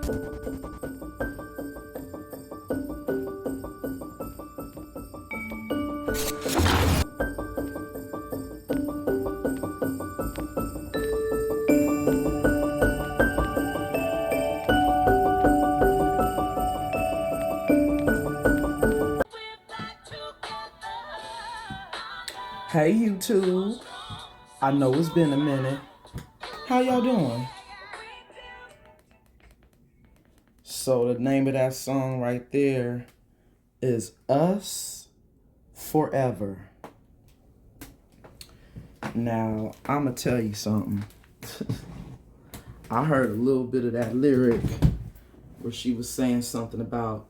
Hey YouTube, I know it's been a minute. How y'all doing? So the name of that song right there is Us Forever. Now, I'ma tell you something. I heard a little bit of that lyric where she was saying something about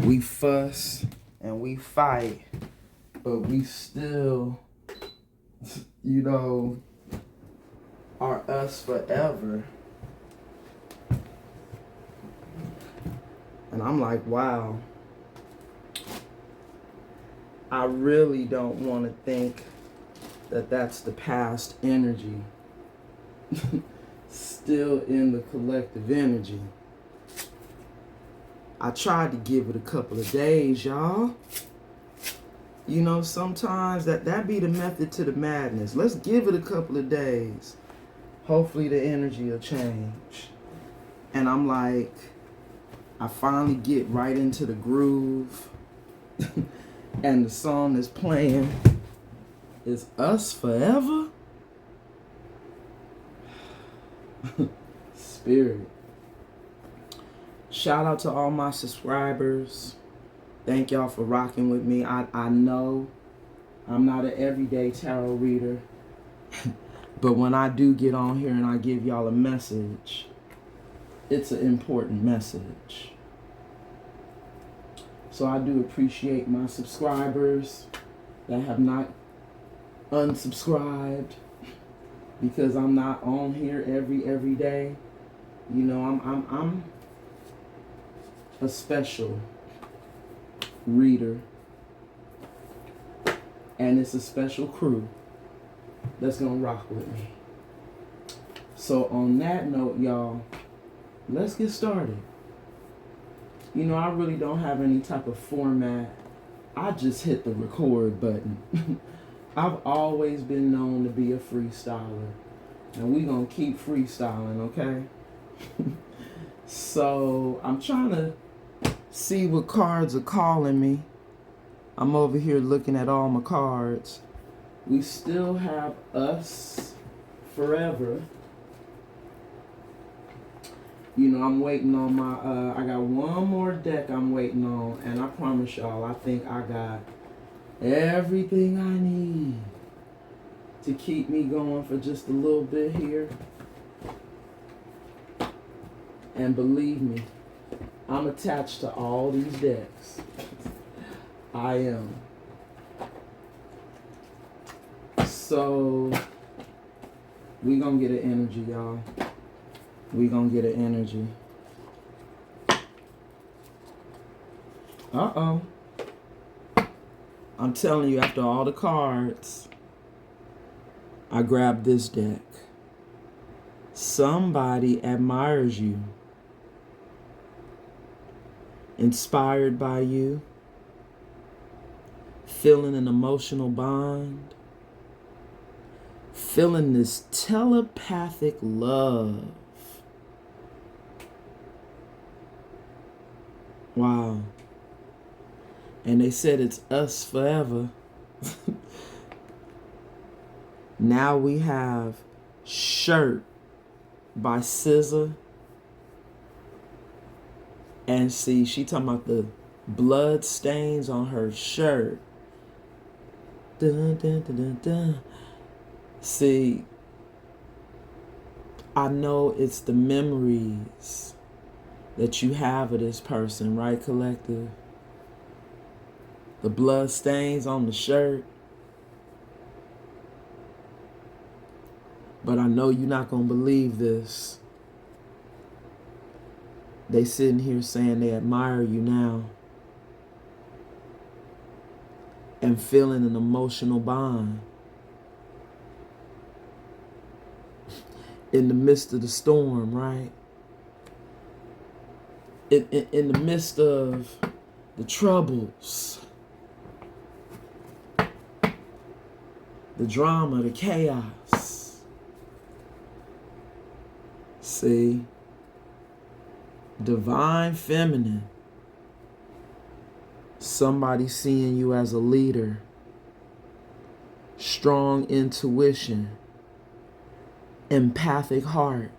we fuss and we fight, but we still, are us forever. And I'm like, wow. I really don't want to think that that's the past energy still in the collective energy. I tried to give it a couple of days, y'all. Sometimes that be the method to the madness. Let's give it a couple of days. Hopefully the energy will change. And I'm like, I finally get right into the groove. And the song that's playing is Us Forever. Spirit. Shout out to all my subscribers. Thank y'all for rocking with me. I know I'm not an everyday tarot reader. But when I do get on here and I give y'all a message, it's an important message. So I do appreciate my subscribers that have not unsubscribed because I'm not on here every day. I'm a special reader, and it's a special crew that's gonna rock with me. So on that note, y'all, let's get started. I really don't have any type of format. I just hit the record button. I've always been known to be a freestyler, and we gonna keep freestyling, okay? So I'm trying to see what cards are calling me. I'm over here looking at all my cards. We still have Us Forever. I'm waiting on my, I got one more deck I'm waiting on, and I promise y'all, I think I got everything I need to keep me going for just a little bit here. And believe me, I'm attached to all these decks. I am. So, we gonna get an energy, y'all. We gonna get an energy. Uh-oh. I'm telling you, after all the cards, I grabbed this deck. Somebody admires you, inspired by you, feeling an emotional bond, feeling this telepathic love. Wow. And they said it's us forever. Now we have Shirt by SZA. And see, she talking about the blood stains on her shirt. Dun, dun, dun, dun, dun. See, I know it's the memories that you have of this person, right, collective? The blood stains on the shirt. But I know you're not going to believe this. They sitting here saying they admire you now. And feeling an emotional bond. In the midst of the storm, right? in the midst of the troubles, the drama, the chaos. See, divine feminine, somebody seeing you as a leader, strong intuition, empathic heart,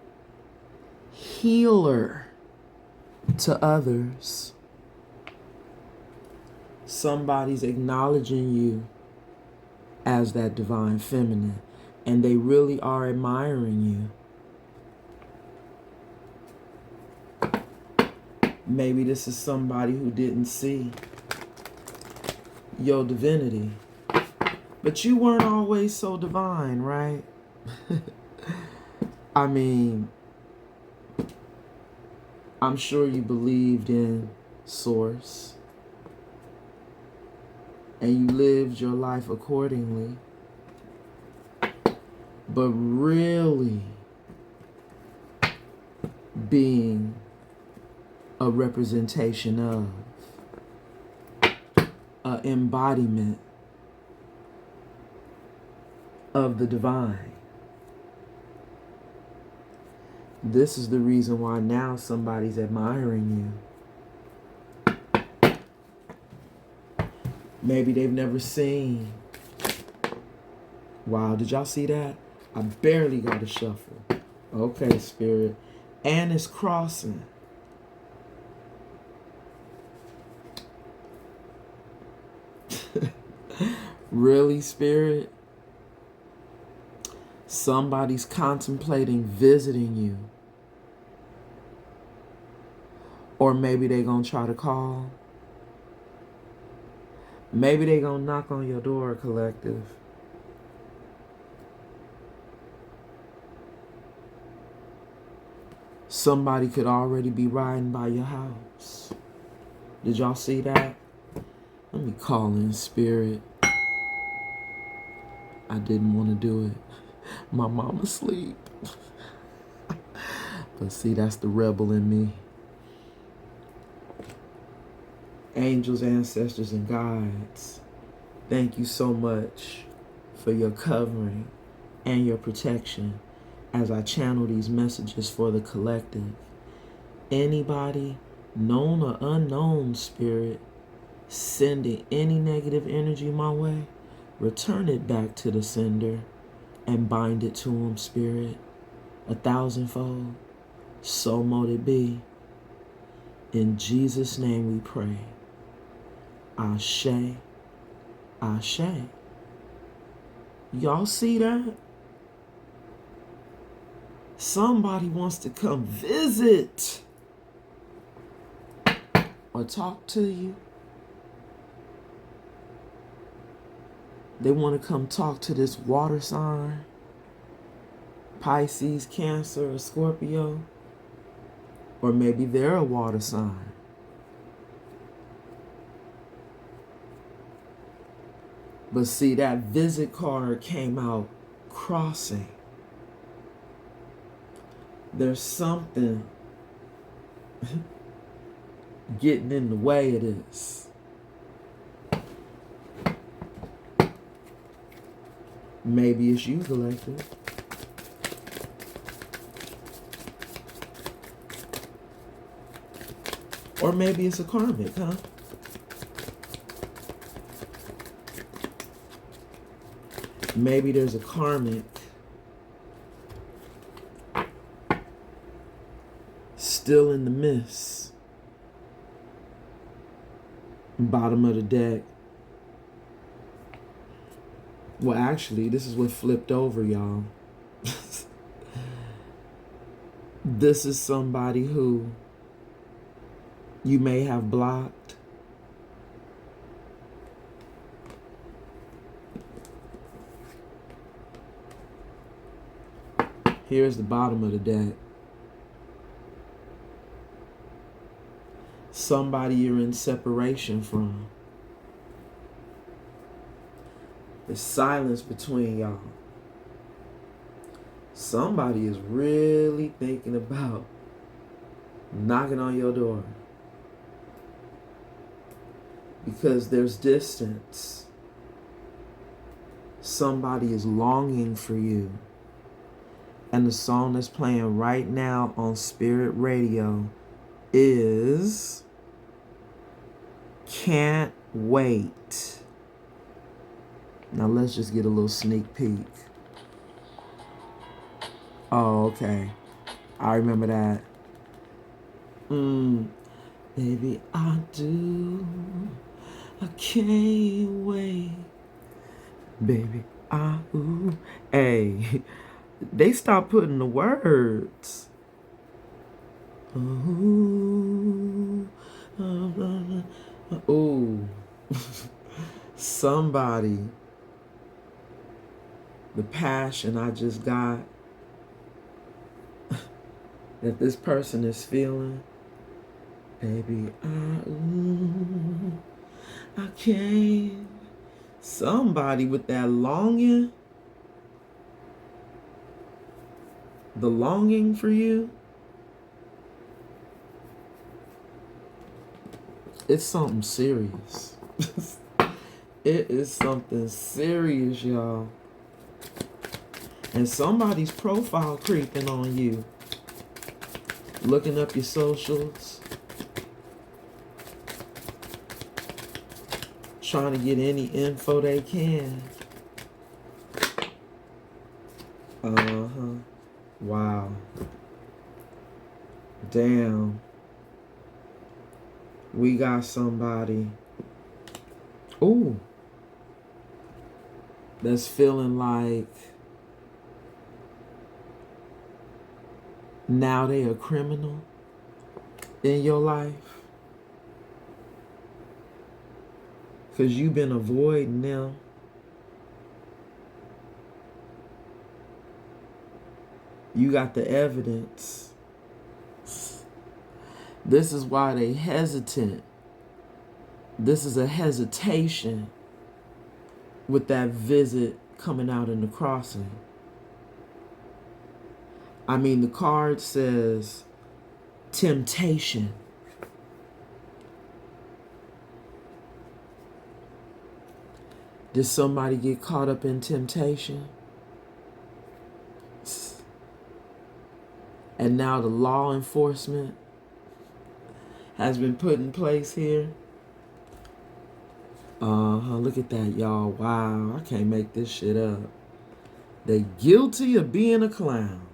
healer to others. Somebody's acknowledging you as that divine feminine, and they really are admiring you. Maybe this is somebody who didn't see your divinity, but you weren't always so divine, right? I mean, I'm sure you believed in Source and you lived your life accordingly, but really being a representation of, an embodiment of the divine. This is the reason why now somebody's admiring you. Maybe they've never seen. Wow, did y'all see that? I barely got a shuffle. Okay, Spirit. And it's crossing. Really, Spirit? Somebody's contemplating visiting you. Or maybe they're going to try to call. Maybe they're going to knock on your door, collective. Somebody could already be riding by your house. Did y'all see that? Let me call in Spirit. I didn't want to do it. My mama's asleep. But see, that's the rebel in me. Angels, ancestors, and guides, thank you so much for your covering and your protection as I channel these messages for the collective. Anybody, known or unknown, Spirit, sending any negative energy my way, return it back to the sender and bind it to him, Spirit, 1,000-fold. So mote it be. In Jesus' name we pray. Ashe, Ashe. Y'all see that? Somebody wants to come visit or talk to you. They want to come talk to this water sign, Pisces, Cancer, or Scorpio. Or maybe they're a water sign. But see, that visit card came out crossing. There's something getting in the way of this. Maybe it's you, collective. Or maybe it's a karmic, huh? Maybe there's a karmic still in the mist. Bottom of the deck. Well, actually, this is what flipped over, y'all. This is somebody who you may have blocked. Here's the bottom of the deck. Somebody you're in separation from. There's silence between y'all. Somebody is really thinking about knocking on your door. because there's distance. Somebody is longing for you. And the song that's playing right now on Spirit Radio is Can't Wait. Now let's just get a little sneak peek. Oh, okay. I remember that. Baby, I do. I can't wait. Baby, ooh. Hey, they stopped putting the words. Ooh. Ooh. Somebody. The passion I just got that this person is feeling. Baby, I can't. Somebody with that longing. The longing for you. It's something serious. It is something serious, y'all. And somebody's profile creeping on you. Looking up your socials. Trying to get any info they can. Wow. Damn. We got somebody. Ooh. That's feeling like now they a criminal in your life. Because you've been avoiding them. You got the evidence. This is why they hesitant. This is a hesitation with that visit coming out in the crossing. I mean, the card says temptation. Did somebody get caught up in temptation? And now the law enforcement has been put in place here. Look at that, y'all. Wow, I can't make this shit up. They guilty of being a clown.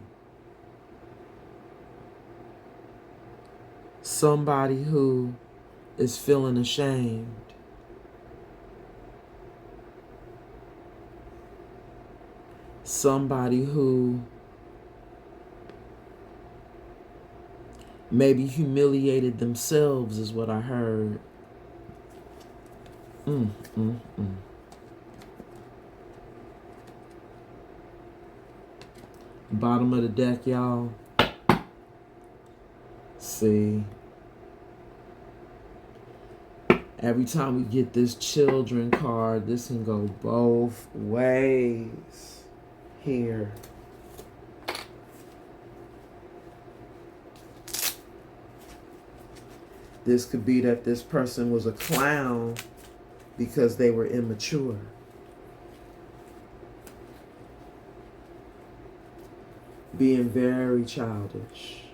Somebody who is feeling ashamed. Somebody who maybe humiliated themselves is what I heard. Bottom of the deck, y'all. See. Every time we get this children card, this can go both ways here. This could be that this person was a clown because they were immature. Being very childish.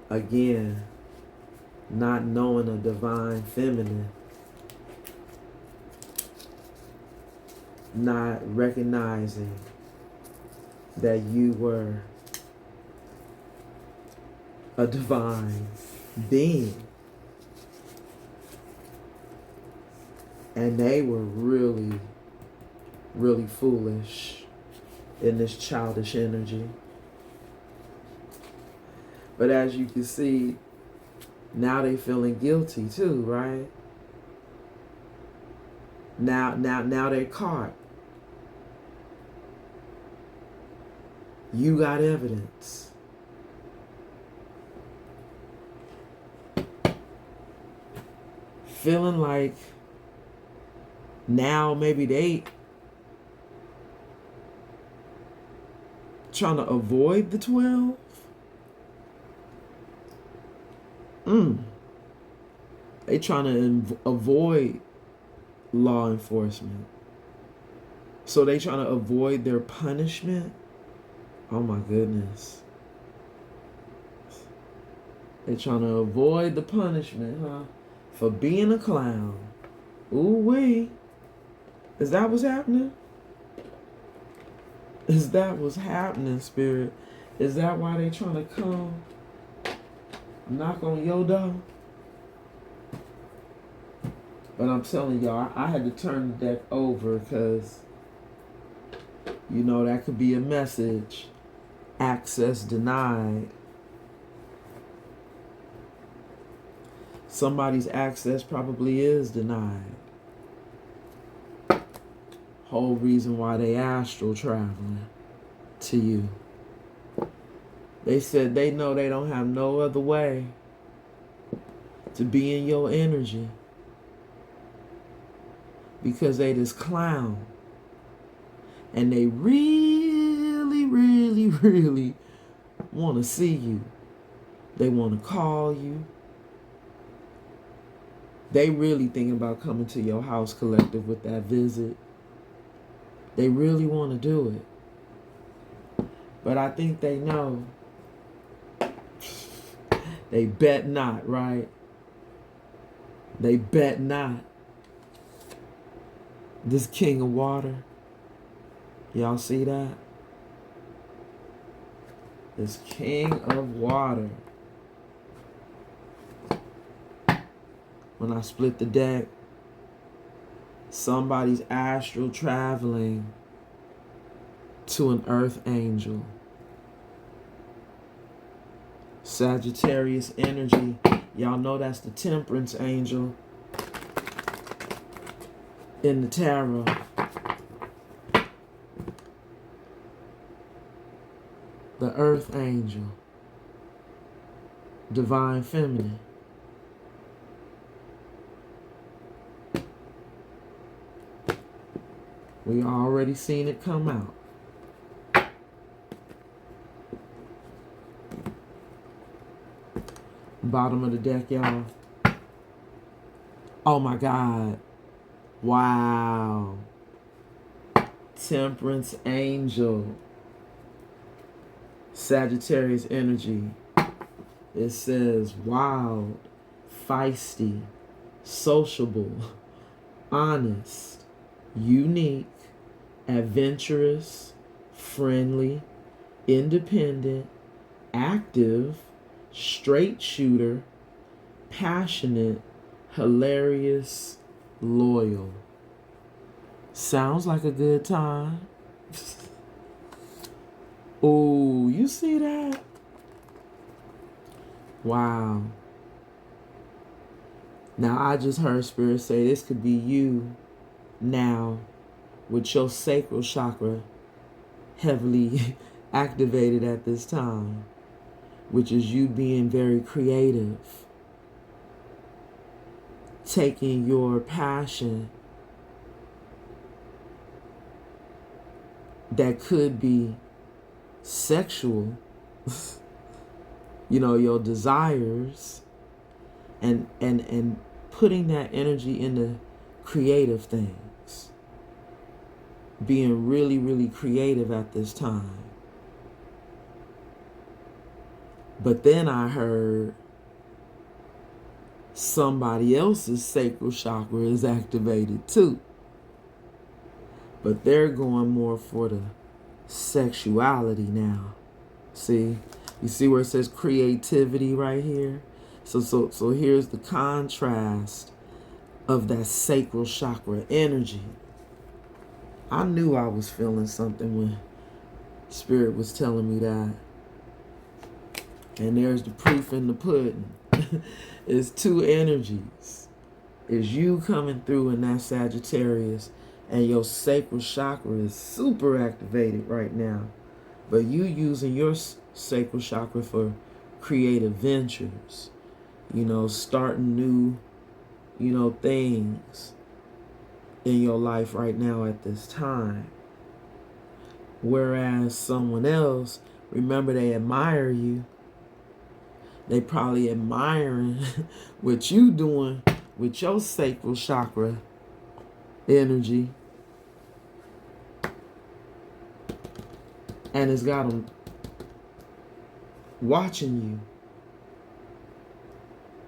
Again, not knowing a divine feminine. Not recognizing that you were a divine being. And they were really, really foolish in this childish energy. But as you can see, now they feeling guilty too, right? Now they're caught. You got evidence. Feeling like now maybe they trying to avoid the 12. They trying to avoid law enforcement. So they trying to avoid their punishment. Oh my goodness. They trying to avoid the punishment, huh? For being a clown. Ooh-wee. Is that what's happening? Is that what's happening, Spirit? Is that why they trying to come knock on your door? But I'm telling y'all, I had to turn the deck over because, you know, that could be a message. Access denied. Somebody's access probably is denied. Whole reason why they astral traveling to you. They said they know they don't have no other way to be in your energy because they this clown. And they really, really, really want to see you. They want to call you. They really thinking about coming to your house collective with that visit. They really want to do it. But I think they know. They bet not, right? They bet not. This king of water. Y'all see that? This king of water. When I split the deck, somebody's astral traveling to an earth angel. Sagittarius energy. Y'all know that's the temperance angel in the tarot. The earth angel. Divine feminine. We already seen it come out. Bottom of the deck, y'all. Oh my God. Wow. Temperance angel. Sagittarius energy. It says wild, feisty, sociable, honest, unique, adventurous, friendly, independent, active, straight shooter, passionate, hilarious, loyal. Sounds like a good time. Oh, you see that? Wow. Now I just heard Spirit say this could be you now with your sacral chakra heavily activated at this time, which is you being very creative, taking your passion that could be sexual, you know, your desires, and putting that energy into creative things. Being really, really creative at this time. But then I heard somebody else's sacral chakra is activated too. But they're going more for the sexuality now. See? You see where it says creativity right here? So here's the contrast of that sacral chakra energy. I knew I was feeling something when Spirit was telling me that. And there's the proof in the pudding. It's two energies. It's you coming through in that Sagittarius, and your sacral chakra is super activated right now. But you using your sacral chakra for creative ventures. You know, starting new, you know, things in your life right now at this time. Whereas someone else, remember, they admire you. They probably admiring what you doing with your sacral chakra energy. And it's got them watching you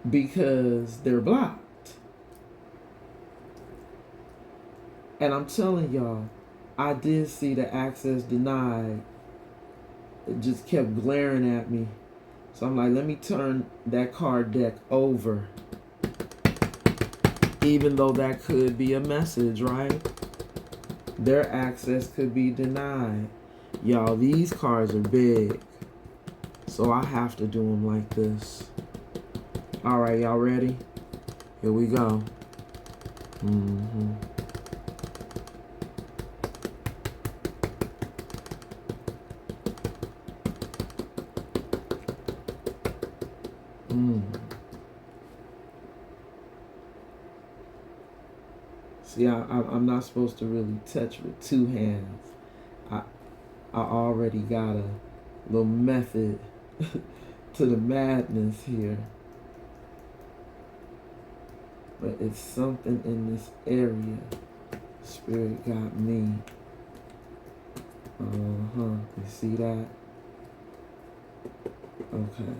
because they're blocked. And I'm telling y'all, I did see the access denied. It just kept glaring at me. So I'm like, let me turn that card deck over. Even though that could be a message, right? Their access could be denied. Y'all, these cards are big. So I have to do them like this. All right, y'all ready? Here we go. Mm-hmm. See, I'm not supposed to really touch with two hands. I already got a little method to the madness here. But it's something in this area. Spirit got me. You see that? Okay.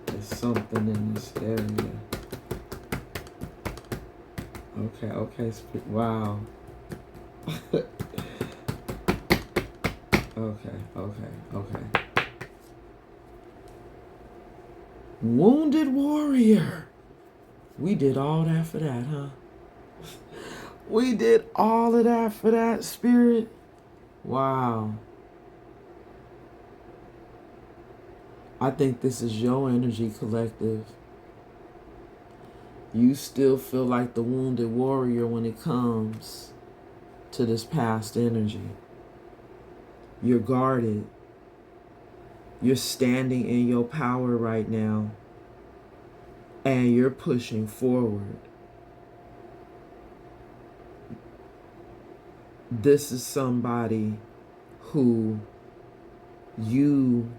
There's something in this area. Okay, Spirit. Wow. Okay. Wounded warrior. We did all that for that, huh? We did all of that for that, Spirit. Wow. I think this is your energy, collective. You still feel like the wounded warrior when it comes to this past energy. You're guarded. You're standing in your power right now. And you're pushing forward. This is somebody who you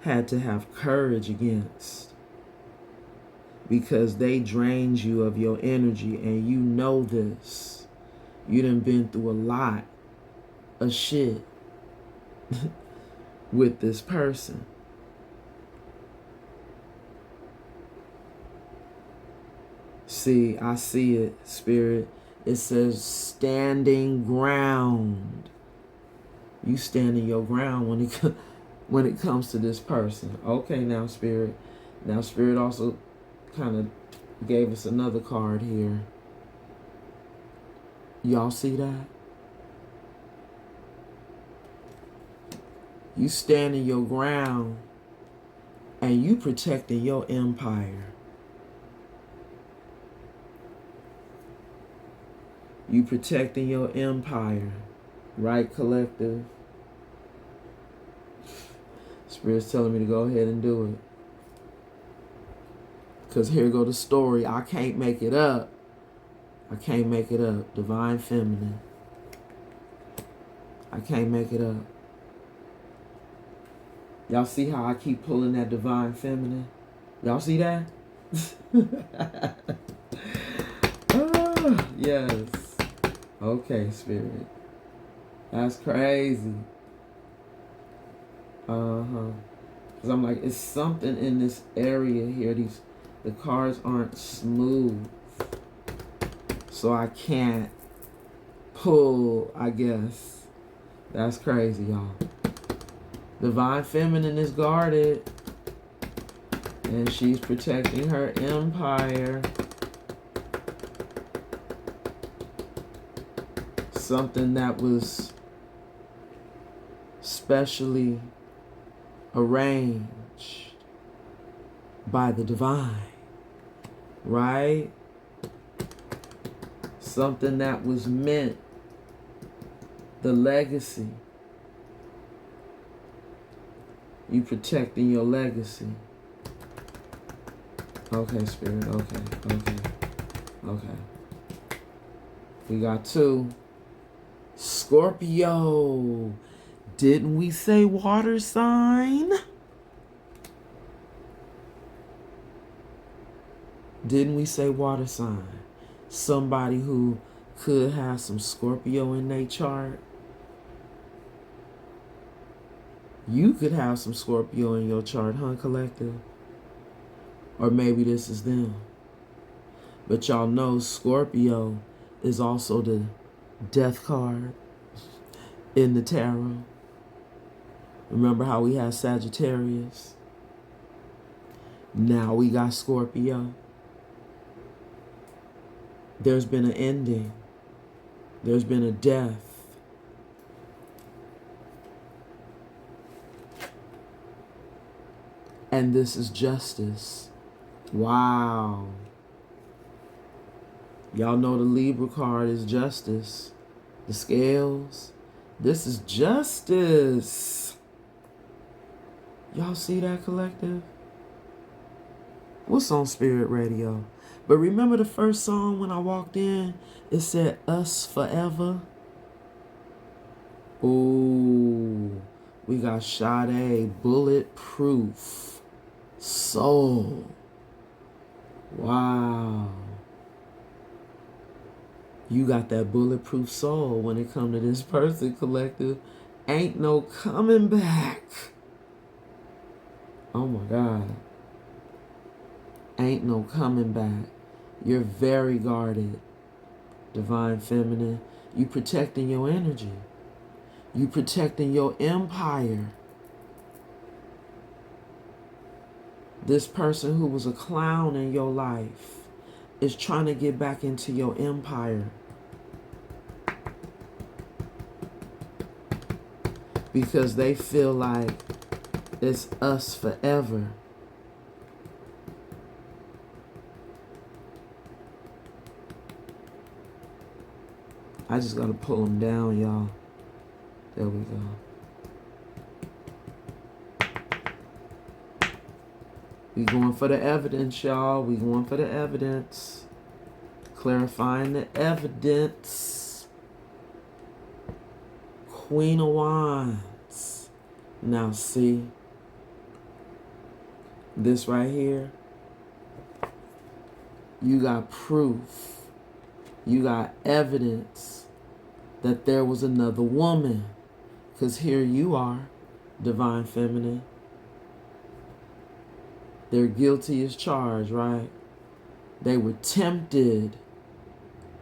had to have courage against because they drained you of your energy, and you know this. You done been through a lot of shit with this person. See, I see it, Spirit. It says standing ground. You standing your ground when it comes to this person. Okay, now, Spirit. Now, Spirit also kind of gave us another card here. Y'all see that? You standing your ground and you protecting your empire. You protecting your empire, right, collective? Spirit's telling me to go ahead and do it. Because here go the story. I can't make it up. I can't make it up. Divine Feminine. I can't make it up. Y'all see how I keep pulling that Divine Feminine? Y'all see that? Yes. Okay, Spirit. That's crazy. Because I'm like, it's something in this area here. The cards aren't smooth. So I can't pull, I guess. That's crazy, y'all. Divine Feminine is guarded. And she's protecting her empire. Something that was specially arranged by the divine, right? Something that was meant, the legacy. You protecting your legacy. Okay, Spirit, okay. We got two. Scorpio. Didn't we say water sign? Didn't we say water sign? Somebody who could have some Scorpio in their chart. You could have some Scorpio in your chart, huh, collective? Or maybe this is them. But y'all know Scorpio is also the death card in the tarot. Remember how we had Sagittarius? Now we got Scorpio. There's been an ending. There's been a death. And this is justice. Wow. Y'all know the Libra card is justice. The scales. This is justice. Y'all see that, collective? What's on Spirit Radio? But remember the first song when I walked in? It said, Us Forever. Ooh. We got Sade, Bulletproof Soul. Wow. You got that bulletproof soul when it come to this person, collective. Ain't no coming back. Oh my God. Ain't no coming back. You're very guarded, Divine Feminine. You protecting your energy. You protecting your empire. This person who was a clown in your life is trying to get back into your empire. Because they feel like it's us forever. I just gotta pull them down, y'all. There we go. We going for the evidence, y'all. We going for the evidence. Clarifying the evidence. Queen of Wands. Now see. This right here. You got proof. You got evidence that there was another woman. Because here you are, Divine Feminine. They're guilty as charged, right? They were tempted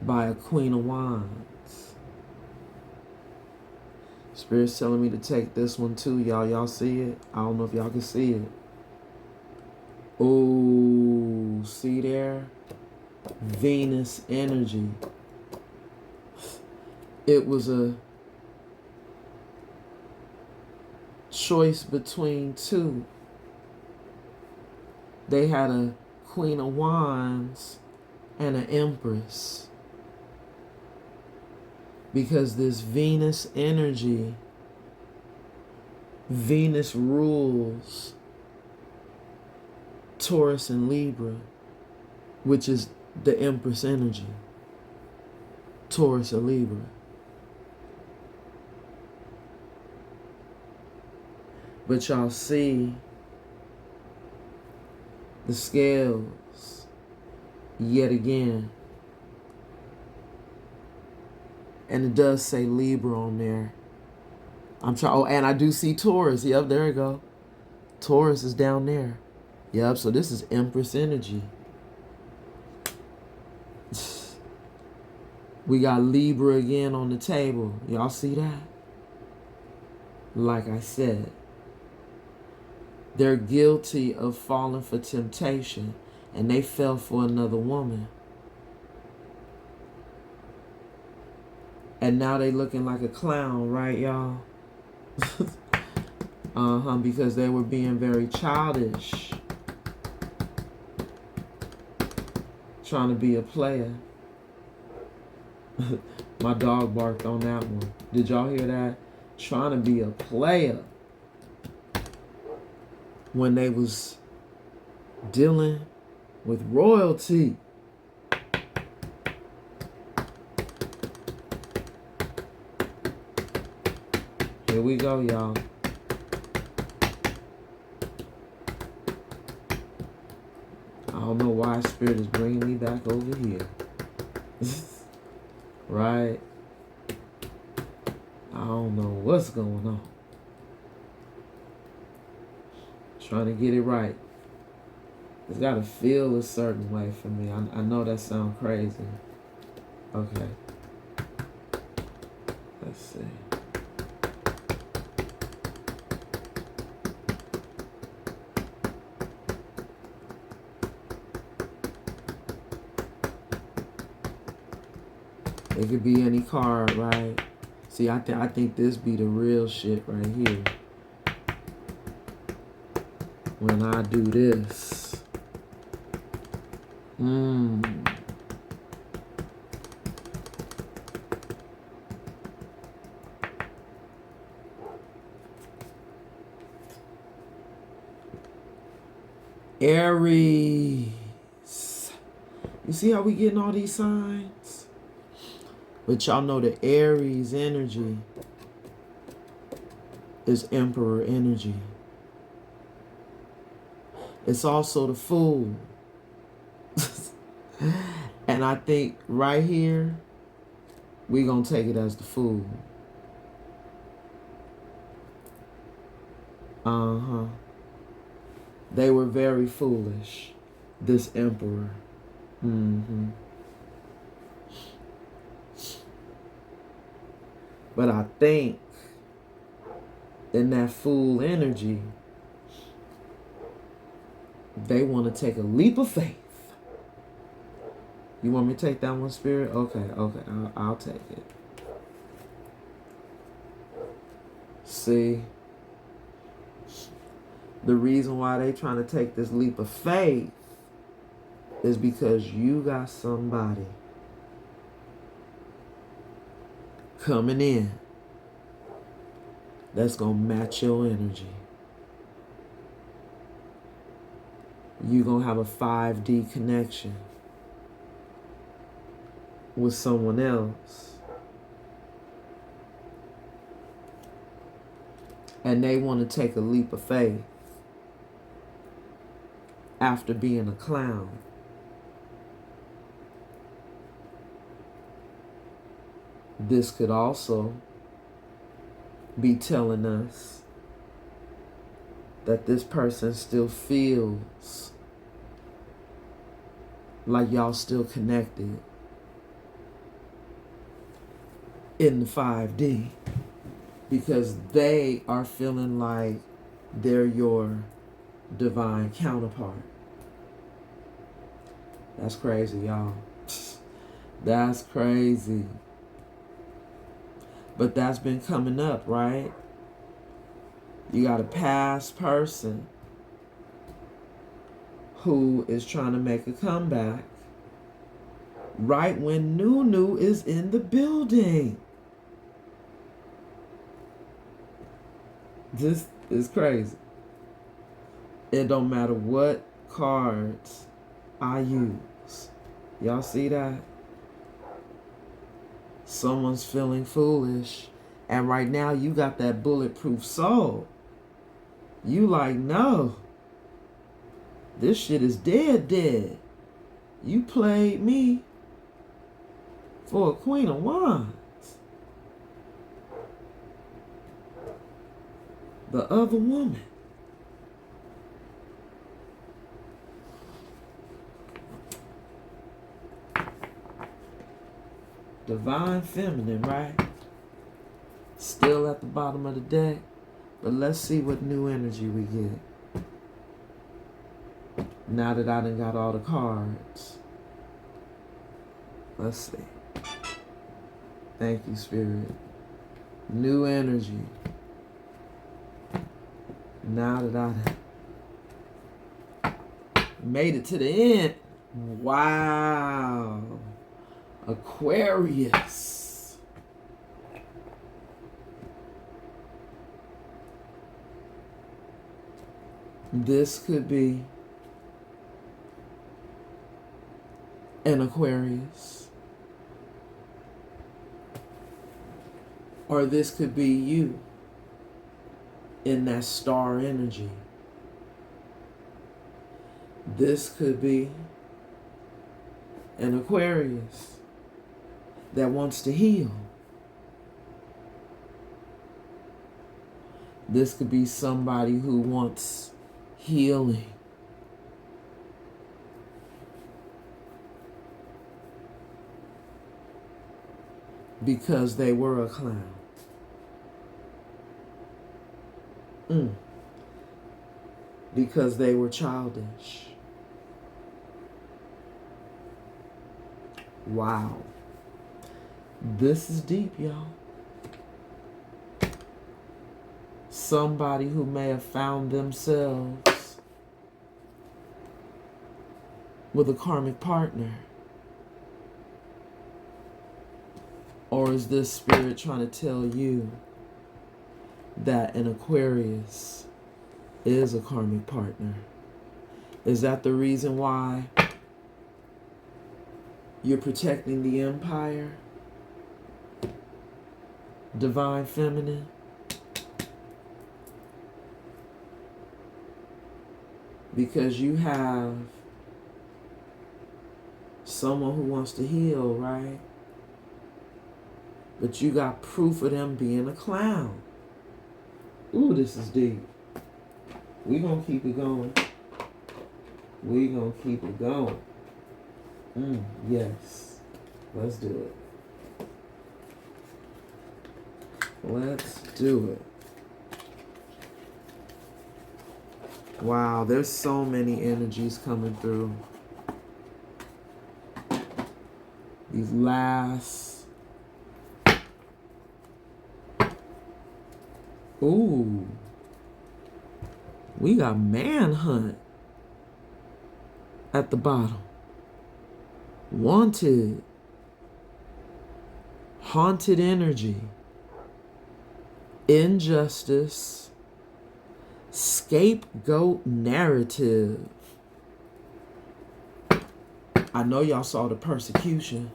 by a Queen of Wands. Spirit's telling me to take this one too, y'all. Y'all see it? I don't know if y'all can see it. Oh, see there? Venus energy. It was a choice between two. They had a Queen of Wands and an Empress. Because this Venus energy, Venus rules Taurus and Libra, which is the Empress energy. Taurus or Libra. But y'all see the scales yet again. And it does say Libra on there. I'm trying. Oh, and I do see Taurus. Yep, there you go. Taurus is down there. Yep, so this is Empress energy. We got Libra again on the table. Y'all see that? Like I said, they're guilty of falling for temptation, and they fell for another woman. And now they looking like a clown, right, y'all? Because they were being very childish. Trying to be a player. My dog barked on that one. Did y'all hear that? Trying to be a player. When they was dealing with royalty. Here we go, y'all. I don't know why why Spirit is bringing me back over here. Right? I don't know what's going on. Trying to get it right. It's got to feel a certain way for me. I know that sounds crazy. Okay. Let's see. It could be any card, right? See, I think this be the real shit right here. When I do this. Aries. You see how we getting all these signs? But y'all know the Aries energy is Emperor energy. It's also the Fool. And I think right here, we're going to take it as the Fool. They were very foolish, this Emperor. But I think in that Fool energy, they want to take a leap of faith. You want me to take that one, Spirit? Okay, I'll take it. See, the reason why they trying to take this leap of faith is because you got somebody coming in that's going to match your energy. You're going to have a 5D connection with someone else. And they want to take a leap of faith after being a clown. This could also be telling us that this person still feels like y'all still connected in the 5D, because they are feeling like they're your divine counterpart. That's crazy, y'all. That's crazy. But that's been coming up, right? You got a past person who is trying to make a comeback right when Nunu is in the building. This is crazy. It don't matter what cards I use. Y'all see that? Someone's feeling foolish. And right now you got that bulletproof soul. You like, no. This shit is dead. You played me for a Queen of Wands. The other woman. Divine Feminine, right? Still at the bottom of the deck. But let's see what new energy we get. Now that I done got all the cards. Let's see. Thank you, Spirit. New energy. Now that I done made it to the end. Wow. Aquarius. This could be an Aquarius. Or this could be you in that star energy. This could be An Aquarius that wants to heal. This could be somebody who wants healing. Because they were a clown. Because they were childish. Wow. This is deep, y'all. Somebody who may have found themselves with a karmic partner. Or is this spirit trying to tell you that an Aquarius is a karmic partner? Is that the reason why you're protecting the empire? Divine Feminine? Because you have someone who wants to heal, right? But you got proof of them being a clown. Ooh, this is deep. We gonna keep it going. We gonna keep it going. Yes. Let's do it. Let's do it. Wow, there's so many energies coming through. These last... Ooh. We got manhunt at the bottom. Wanted. Haunted energy. Injustice. Scapegoat narrative. I know y'all saw the persecution.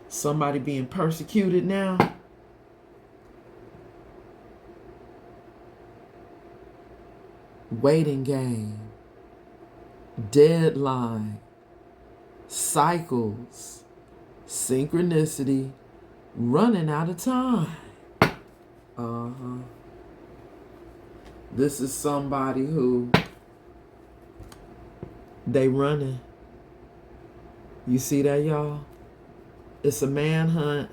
Somebody being persecuted now. Waiting game. Deadline. Cycles. Synchronicity. Running out of time. This is somebody who they running. You see that, y'all? It's a manhunt.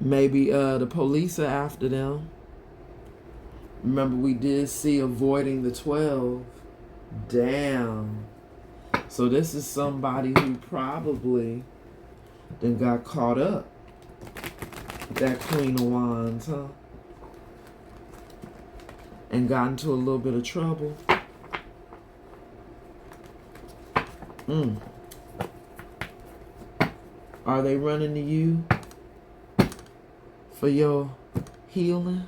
Maybe the police are after them. Remember, we did see avoiding the 12. Damn. So this is somebody who probably then got caught up with that Queen of Wands, huh? And got into a little bit of trouble. Are they running to you for your healing?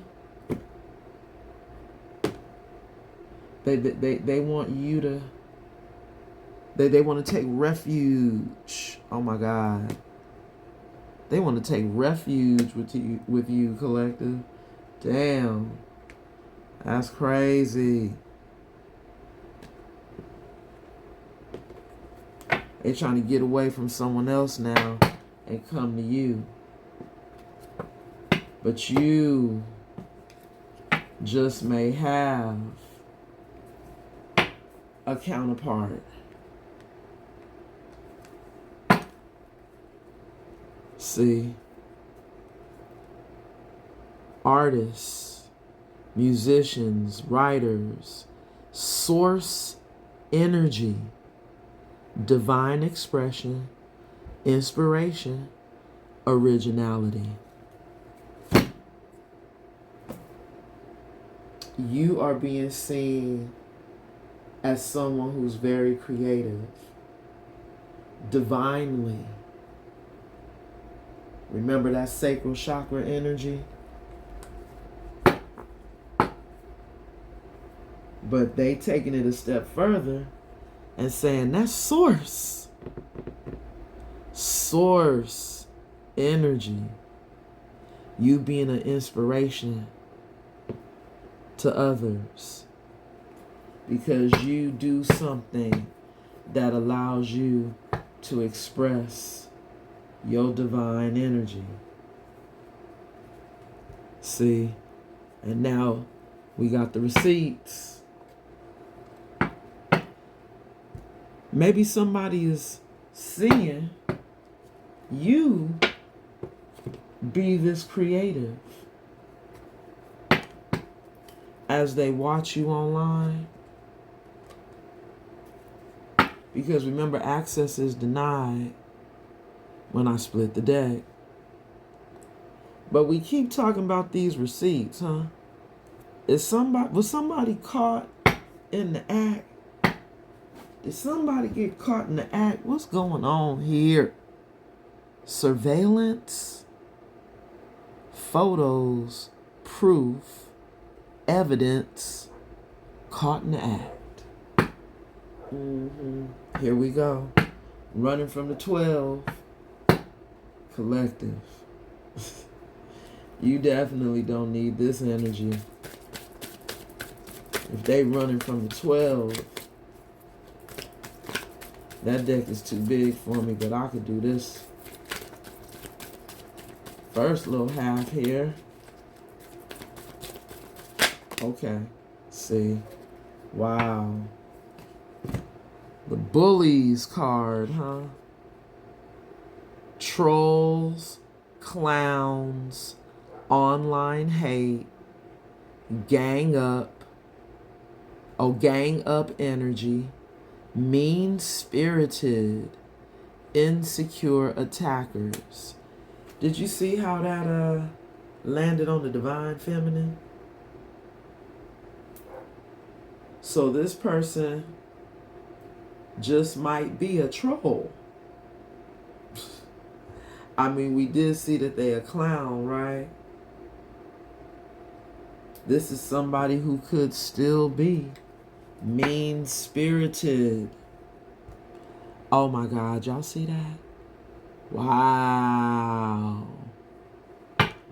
They want you to... They want to take refuge. Oh my God. They want to take refuge with you, collective. Damn. That's crazy. They're trying to get away from someone else now and come to you. But you just may have a counterpart. See, artists, musicians, writers, source energy, divine expression, inspiration, originality. You are being seen as someone who's very creative, divinely. Remember that sacral chakra energy? But they taking it a step further and saying that's source. Source energy. You being an inspiration to others. because you do something that allows you to express your divine energy. See? And now we got the receipts. Maybe somebody is seeing you be this creative as they watch you online. Because remember, access is denied when I split the deck. But we keep talking about these receipts, huh? Was somebody caught in the act? Did somebody get caught in the act? What's going on here? Surveillance, photos, proof, evidence, caught in the act. Here we go. Running from the 12. Collective. You definitely don't need this energy. If they running from the 12, that deck is too big for me, but I could do this first little half here. Okay. See. Wow. The bullies card, huh? Trolls, clowns, online hate, gang up. Oh, gang up energy, mean-spirited, insecure attackers. Did you see how that landed on the divine feminine? So this person just might be a troll. I mean, we did see that they a clown, right? This is somebody who could still be mean-spirited. Oh my God, y'all see that? Wow.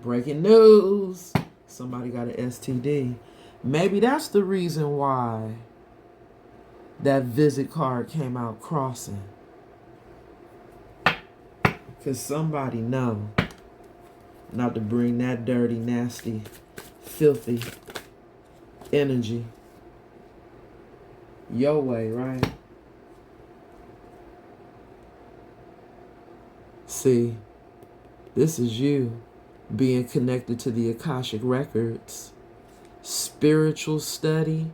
Breaking news. Somebody got an STD. Maybe that's the reason why that visit card came out crossing. Because somebody know not to bring that dirty, nasty, filthy energy your way, right? See, this is you being connected to the Akashic Records, spiritual study,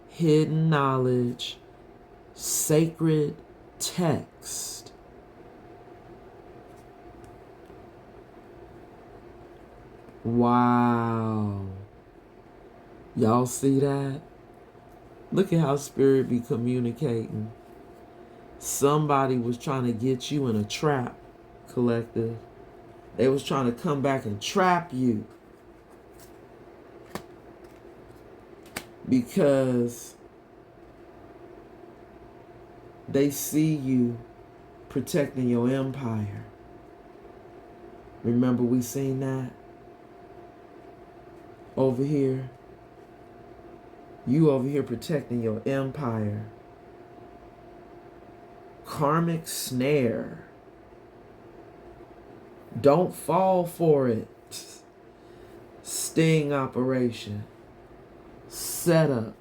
hidden knowledge, sacred text. Wow. Y'all see that? Look at how spirit be communicating. Somebody was trying to get you in a trap, collective. They was trying to come back and trap you. Because they see you protecting your empire. Remember we seen that? Over here. You over here protecting your empire. Karmic snare. Don't fall for it. Sting operation. Setup.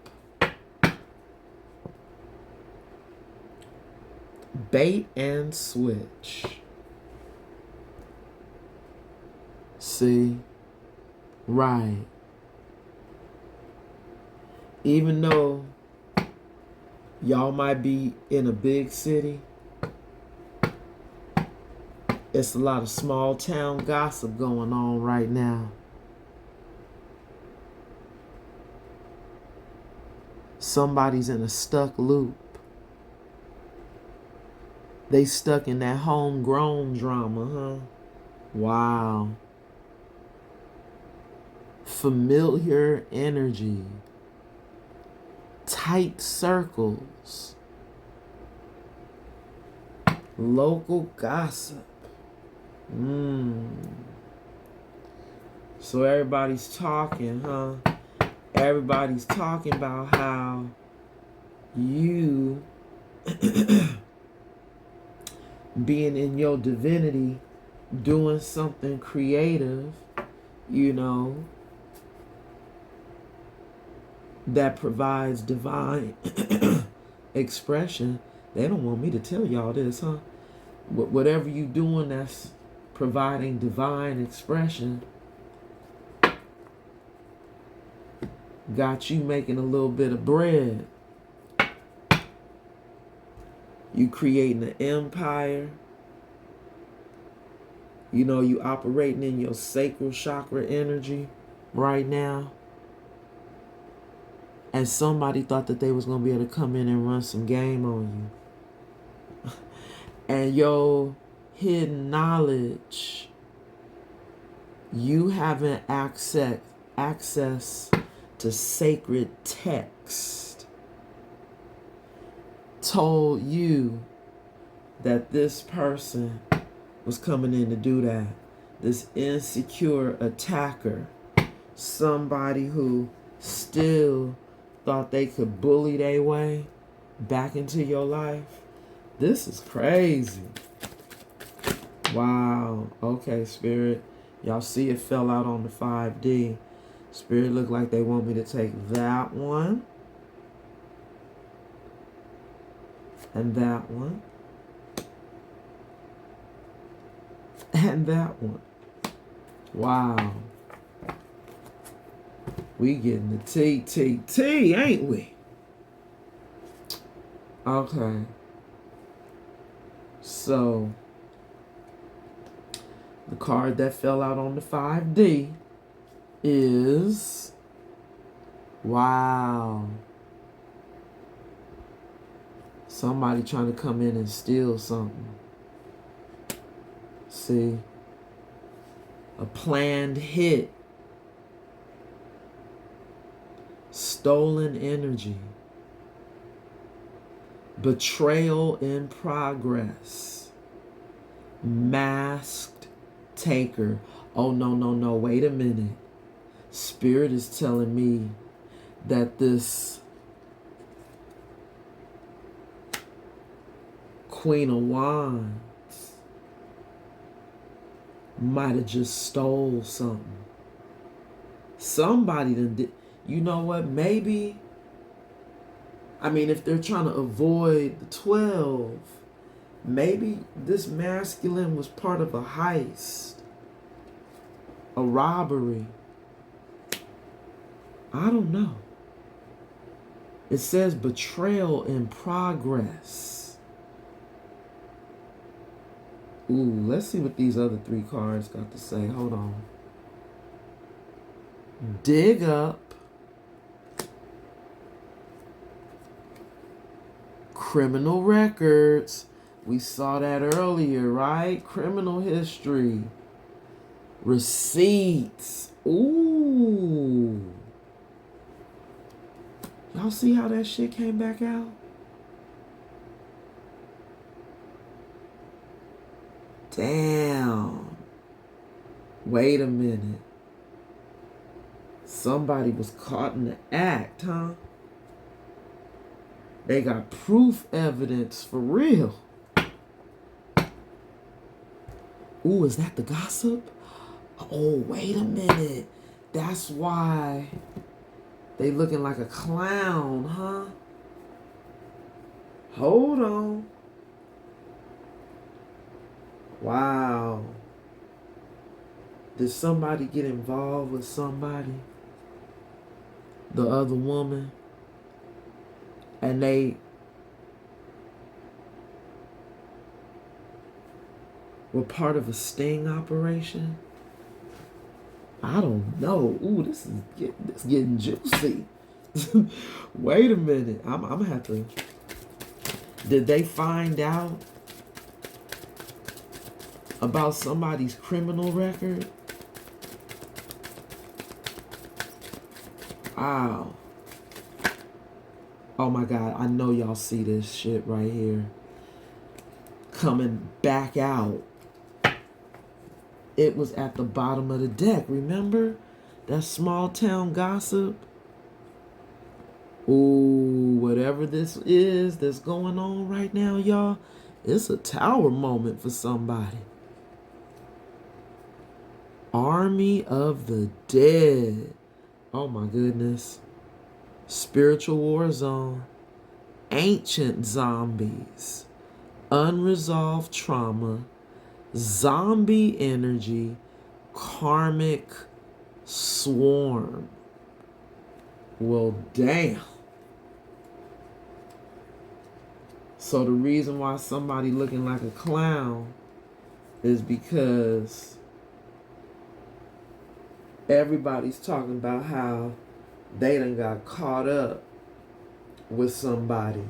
Bait and switch. See? Right. Even though y'all might be in a big city, it's a lot of small town gossip going on right now. Somebody's in a stuck loop. They stuck in that homegrown drama, huh? Wow. Familiar energy. Tight circles. Local gossip. So everybody's talking, huh? Everybody's talking about how you being in your divinity, doing something creative, you know, that provides divine expression. They don't want me to tell y'all this, huh? Whatever you doing that's providing divine expression got you making a little bit of bread. You creating an empire. You know, you operating in your sacral chakra energy right now. And somebody thought that they was going to be able to come in and run some game on you. And your hidden knowledge, you having access to sacred text, told you that this person was coming in to do that. This insecure attacker, somebody who still thought they could bully their way back into your life. This is crazy. Wow. Okay, Spirit. Y'all see it fell out on the 5D. Spirit looked like they want me to take that one. And that one. And that one. Wow. We getting the TTT, ain't we? Okay. So, the card that fell out on the 5D is, wow, somebody trying to come in and steal something. See? A planned hit. Stolen energy. Betrayal in progress. Masked taker. Oh, no, wait a minute. Spirit is telling me that this Queen of Wands might have just stole something. Somebody done did. You know what? Maybe, I mean, if they're trying to avoid the 12, maybe this masculine was part of a heist, a robbery. I don't know. It says betrayal in progress. Ooh, let's see what these other 3 cards got to say. Hold on. Dig up. Criminal records. We saw that earlier, right? Criminal history. Receipts. Ooh. Y'all see how that shit came back out? Damn. Wait a minute. Somebody was caught in the act, huh? They got proof evidence for real. Ooh, is that the gossip? Oh, wait a minute. That's why they looking like a clown, huh? Hold on. Wow. Did somebody get involved with somebody? The other woman? And they were part of a sting operation? I don't know. Ooh, this is getting juicy. Wait a minute. I'm gonna have to. Did they find out about somebody's criminal record? Wow. Oh my God, I know y'all see this shit right here. Coming back out. It was at the bottom of the deck, remember? That small town gossip? Ooh, whatever this is that's going on right now, y'all, it's a tower moment for somebody. Army of the Dead. Oh my goodness. Spiritual war zone. Ancient zombies. Unresolved trauma. Zombie energy. Karmic swarm. Well, damn. So the reason why somebody looking like a clown is because everybody's talking about how they done got caught up with somebody.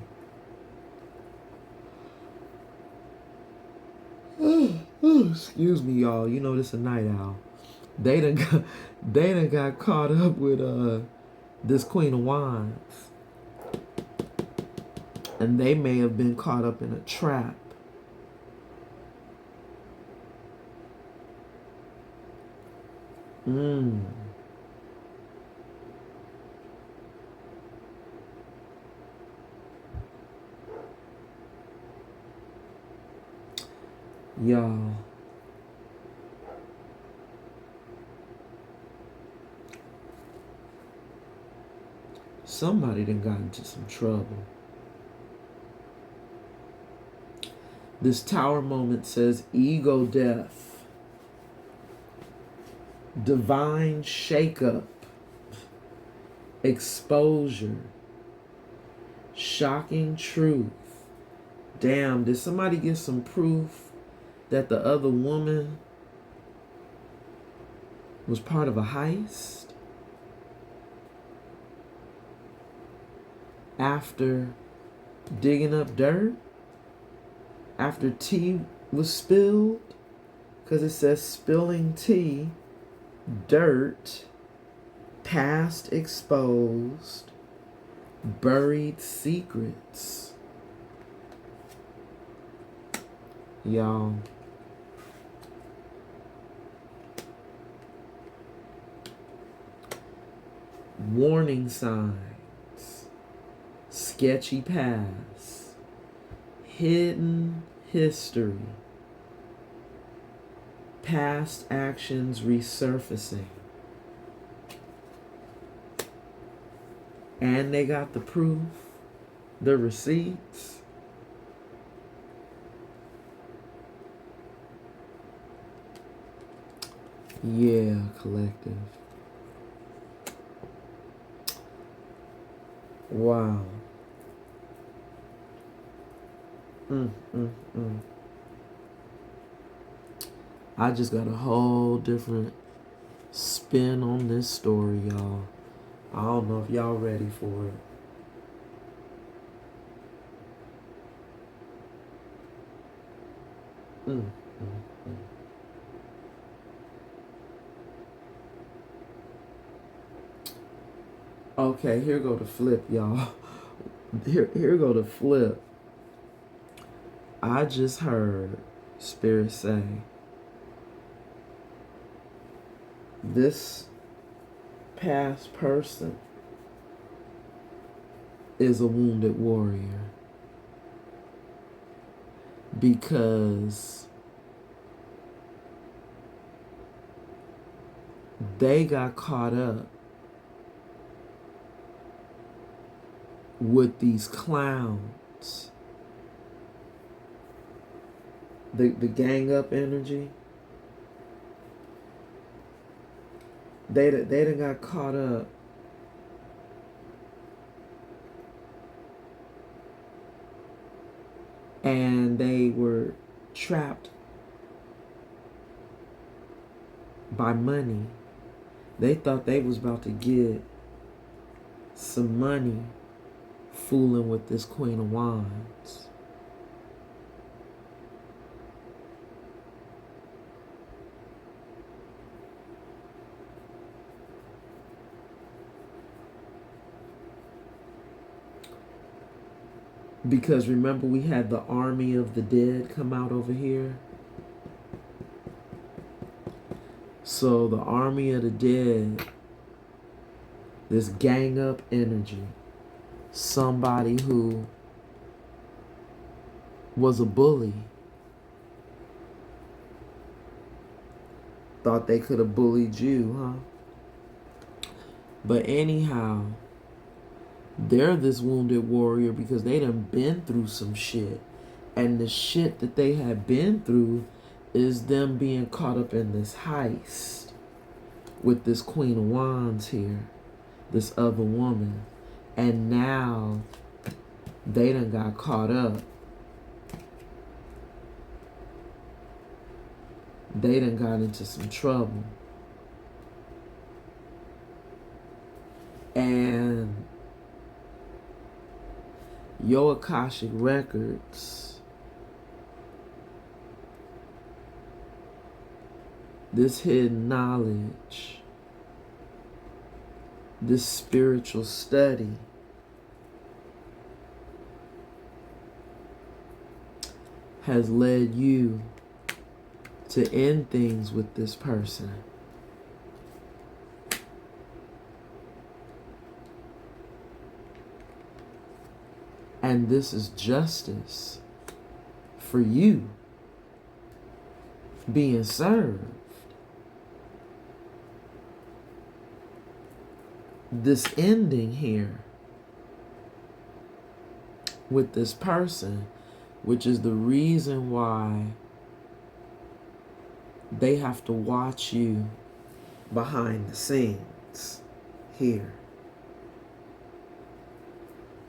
Excuse me, y'all. You know this a night owl. They done got caught up with this Queen of Wands. And they may have been caught up in a trap. Y'all. Somebody done got into some trouble. This tower moment says ego death, divine shakeup, exposure, shocking truth. Damn, did somebody get some proof that the other woman was part of a heist? After digging up dirt? After tea was spilled? Because it says spilling tea, dirt, past exposed, buried secrets. Y'all. Warning signs, sketchy past, hidden history, past actions resurfacing. And they got the proof, the receipts. Yeah, collective. Wow. I just got a whole different spin on this story, y'all. I don't know if y'all ready for it. Okay, here go the flip, y'all. Here go the flip. I just heard Spirit say, this past person is a wounded warrior because they got caught up with these clowns. The gang up energy. They done got caught up and they were trapped by money. They thought they was about to get some money fooling with this Queen of Wands. Because remember, we had the Army of the Dead come out over here. So the Army of the Dead, this gang up energy, somebody who was a bully, thought they could have bullied you, huh? But anyhow, they're this wounded warrior because they done been through some shit. And the shit that they had been through is them being caught up in this heist with this Queen of Wands here, this other woman. And now they done got caught up. They done got into some trouble. And your Akashic records, this hidden knowledge, this spiritual study has led you to end things with this person. And this is justice for you being served. This ending here with this person, which is the reason why they have to watch you behind the scenes here.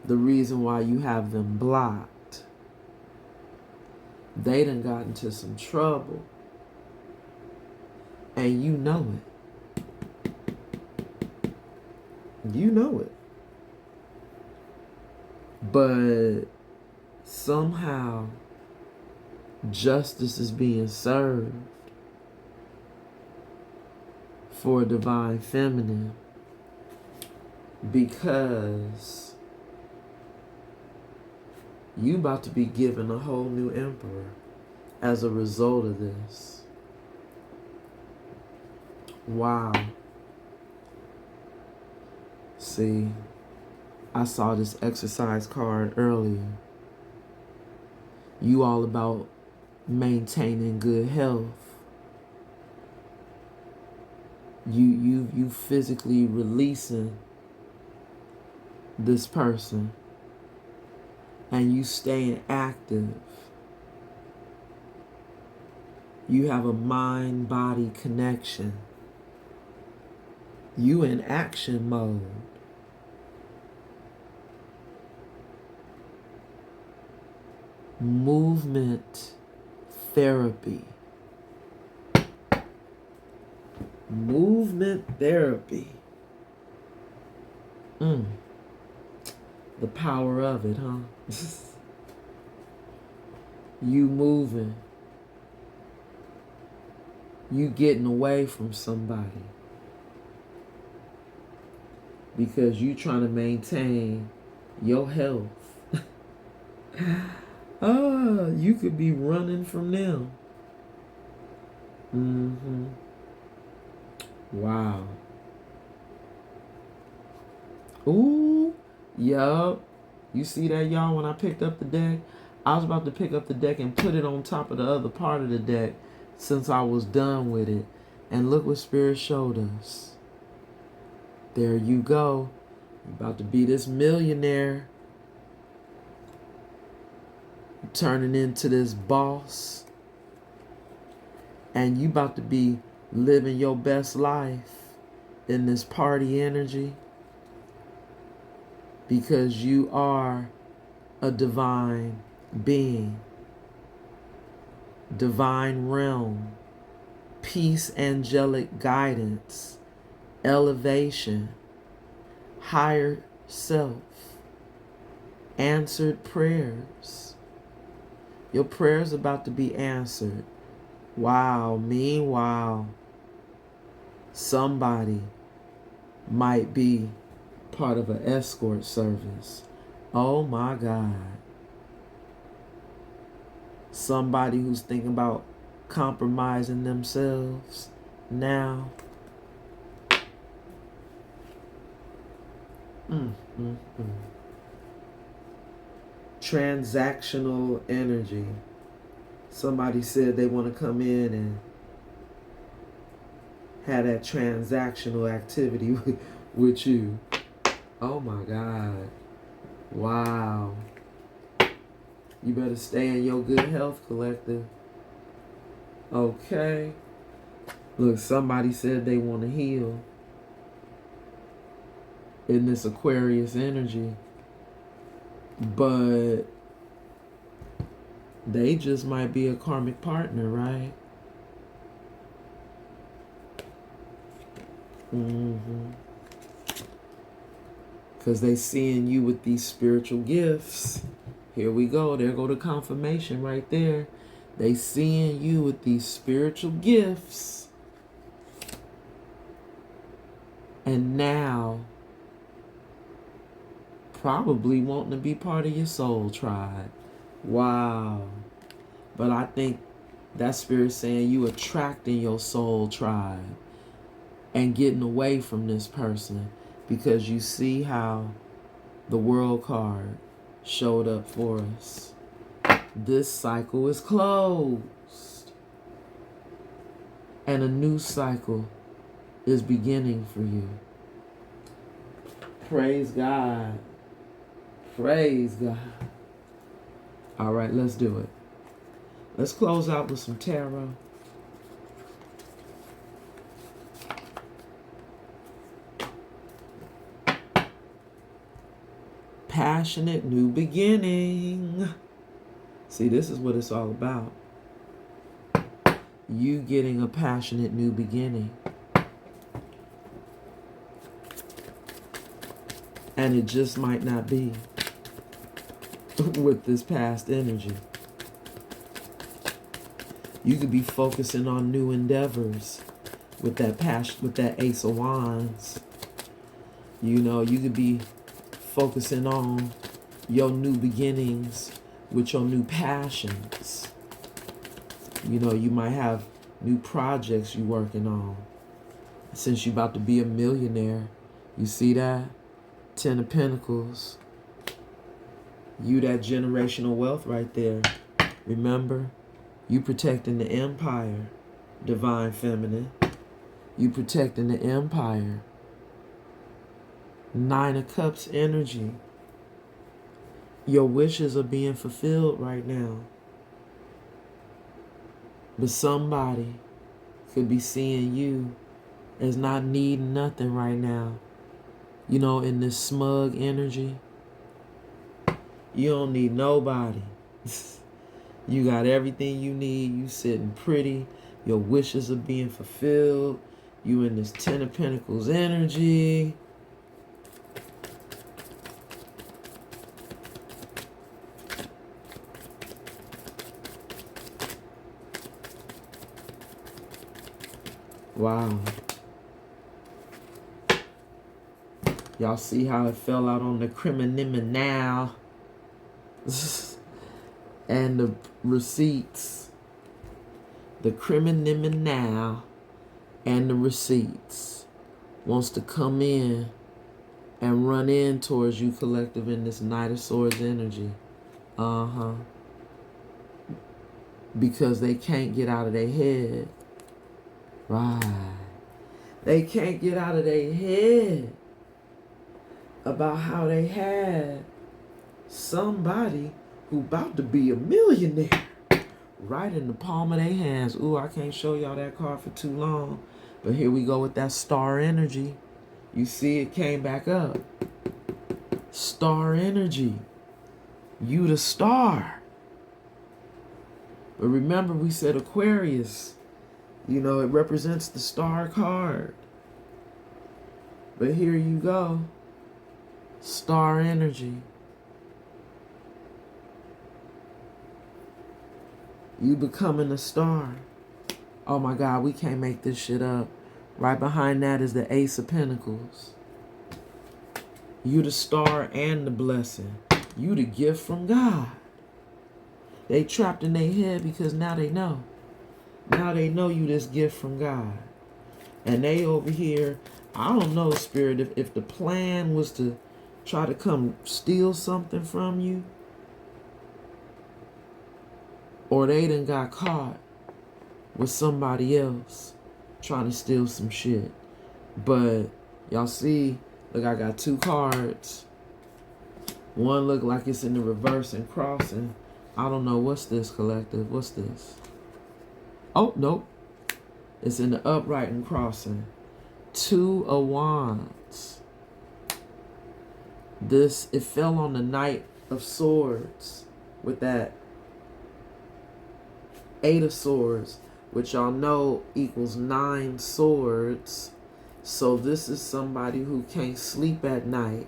The reason why you have them blocked. They done got into some trouble. And you know it. You know it. But somehow justice is being served for Divine Feminine because you about to be given a whole new emperor as a result of this. Wow. See, I saw this exercise card earlier. You all about maintaining good health. You physically releasing this person and you staying active. You have a mind-body connection. You in action mode. Movement therapy. Movement therapy. The power of it, huh? You moving. You getting away from somebody. Because you trying to maintain your health. You could be running from them. Wow. Ooh, yup. You see that, y'all? When I picked up the deck, I was about to pick up the deck and put it on top of the other part of the deck since I was done with it. And look what Spirit showed us. There you go. You're about to be this millionaire. You're turning into this boss. And you about to be living your best life in this party energy. Because you are a divine being. Divine realm. Peace, angelic guidance. Elevation. Higher self. Answered prayers. Your prayers about to be answered. Wow. Meanwhile, somebody might be part of an escort service. Oh my God. Somebody who's thinking about compromising themselves now. Transactional energy. Somebody said they want to come in and have that transactional activity with you. Oh my God. Wow. You better stay in your good health, collective. Okay. Look, somebody said they want to heal in this Aquarius energy. But they just might be a karmic partner, right? Because they seeing you with these spiritual gifts. Here we go. There go the confirmation right there. They seeing you with these spiritual gifts. And now probably wanting to be part of your soul tribe. Wow. But I think that spirit saying you attracting your soul tribe and getting away from this person, because you see how the world card showed up for us. This cycle is closed and a new cycle is beginning for you. Praise God. Praise God. All right, let's do it. Let's close out with some tarot. Passionate new beginning. See, this is what it's all about. You getting a passionate new beginning. And it just might not be with this past energy. You could be focusing on new endeavors with that passion, with that Ace of Wands. You know, you could be focusing on your new beginnings with your new passions. You know, you might have new projects you're working on. Since you're about to be a millionaire, you see that? 10 of Pentacles. You that generational wealth right there. Remember, you protecting the empire, Divine Feminine. You protecting the empire. 9 of Cups energy. Your wishes are being fulfilled right now. But somebody could be seeing you as not needing nothing right now. You know, in this smug energy. You don't need nobody. You got everything you need. You sitting pretty. Your wishes are being fulfilled. You in this 10 of Pentacles energy. Wow. Y'all see how it fell out on the criminal and the receipts. The criminal and the receipts wants to come in and run in towards you, collective, in this Knight of Swords energy. Because they can't get out of their head. Right. They can't get out of their head about how they had somebody who about to be a millionaire right in the palm of their hands. Ooh, I can't show y'all that card for too long. But here we go with that star energy. You see it came back up. Star energy. You the star. But remember we said Aquarius. You know, it represents the star card. But here you go. Star energy. You becoming a star. Oh my God, we can't make this shit up. Right behind that is the Ace of Pentacles. You the star and the blessing. You the gift from God. They trapped in their head because now they know. Now they know you this gift from God. And they over here, I don't know, Spirit, if the plan was to try to come steal something from you, or they done got caught with somebody else trying to steal some shit. But y'all see, look, I got 2 cards. One look like it's in the reverse and crossing. I don't know. What's this, collective? What's this? Oh, nope. It's in the upright and crossing. 2 of Wands. This, it fell on the Knight of Swords with that 8 of Swords, which y'all know equals 9 swords. So this is somebody who can't sleep at night,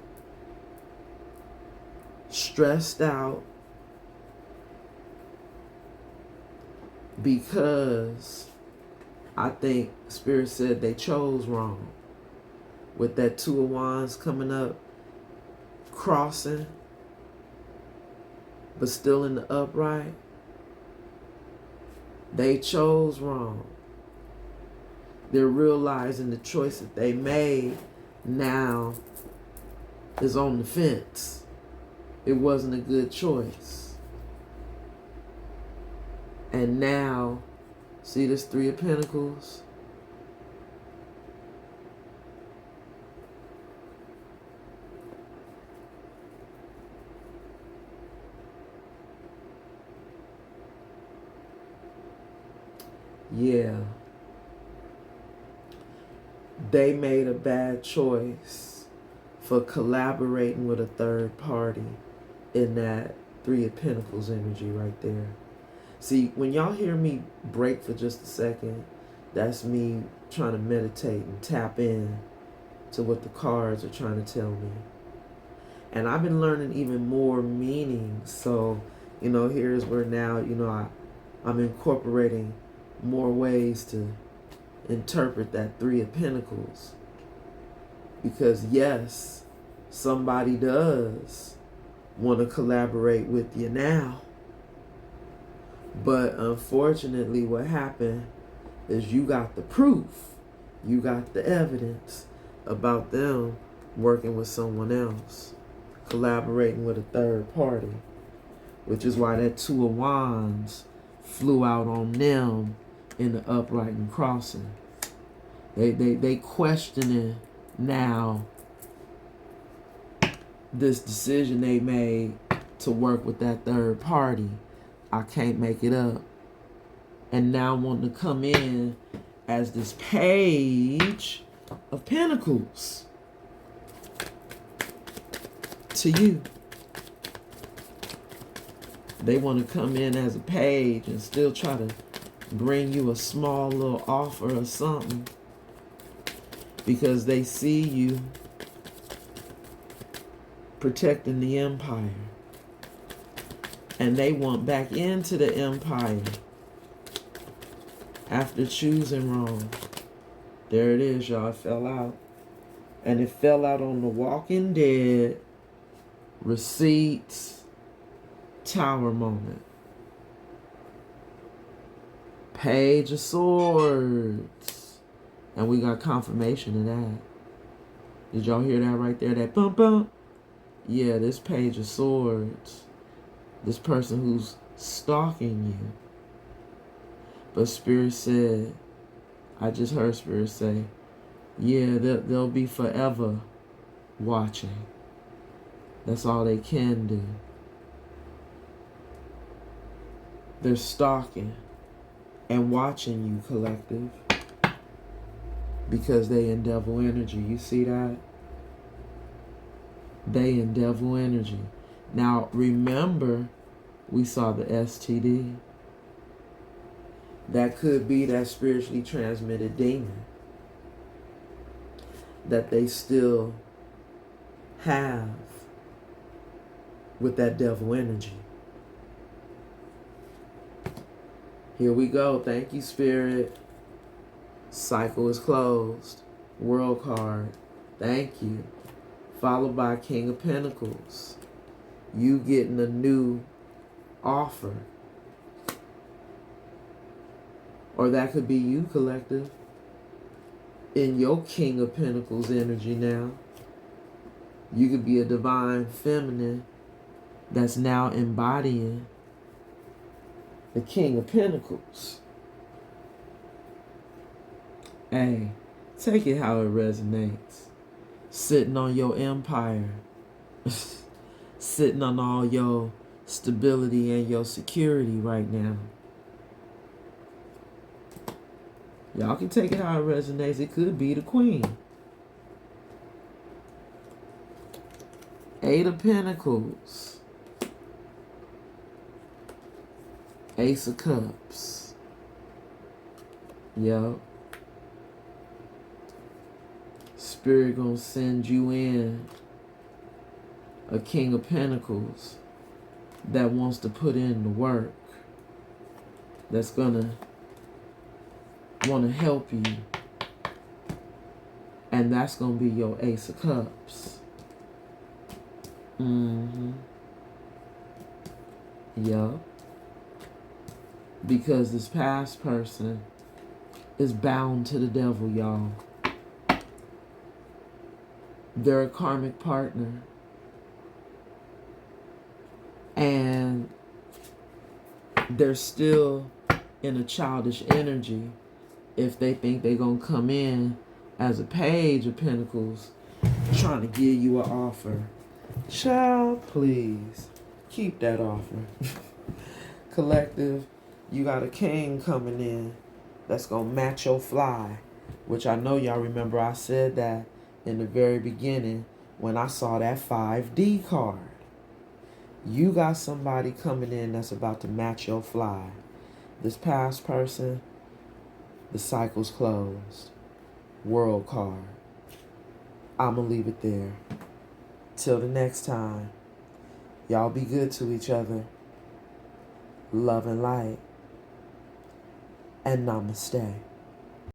stressed out because I think Spirit said they chose wrong. With that 2 of Wands coming up, crossing, but still in the upright, they chose wrong. They're realizing the choice that they made now is on the fence. It wasn't a good choice. And now, see this 3 of Pentacles? Yeah. They made a bad choice for collaborating with a third party in that 3 of Pentacles energy right there. See, when y'all hear me break for just a second, that's me trying to meditate and tap in to what the cards are trying to tell me. And I've been learning even more meaning. So, here's where now, I'm incorporating more ways to interpret that 3 of Pentacles. Because yes, somebody does want to collaborate with you now. But unfortunately, what happened is you got the proof. You got the evidence about them working with someone else, collaborating with a third party, which is why that 2 of Wands flew out on them in the upright and crossing. They questioning now this decision they made to work with that third party. I can't make it up. And now wanting to come in as this Page of Pentacles to you. They want to come in as a page and still try to bring you a small little offer or something because they see you protecting the empire. And they want back into the empire after choosing wrong. There it is, y'all. It fell out. And it fell out on the Walking Dead Receipts Tower moment. Page of Swords. And we got confirmation of that. Did y'all hear that right there? That bump bump? Yeah, this Page of Swords. This person who's stalking you. But Spirit said, I just heard Spirit say, yeah, they'll be forever watching. That's all they can do. They're stalking and watching you, collective, because they in devil energy. You see that? They in devil energy. Now, remember, we saw the STD. That could be that spiritually transmitted demon that they still have with that devil energy. Here we go. Thank you, Spirit. Cycle is closed. World card. Thank you. Followed by King of Pentacles. You getting a new offer. Or that could be you, collective, in your King of Pentacles energy now. You could be a divine feminine that's now embodying the King of Pentacles. Hey, take it how it resonates. Sitting on your empire. Sitting on all your stability and your security right now. Y'all can take it how it resonates. It could be the Queen. Eight of Pentacles. Ace of Cups. Yup. Spirit gonna send you in a King of Pentacles that wants to put in the work. That's gonna want to help you. And that's gonna be your Ace of Cups. Yup. Because this past person is bound to the devil, y'all. They're a karmic partner. And they're still in a childish energy if they think they're going to come in as a Page of Pentacles trying to give you an offer. Child, please keep that offer. Collective, you got a king coming in that's going to match your fly, which I know y'all remember I said that in the very beginning when I saw that 5D card. You got somebody coming in that's about to match your fly. This past person, the cycle's closed. World card. I'm going to leave it there. Till the next time, y'all be good to each other. Love and light. And namaste.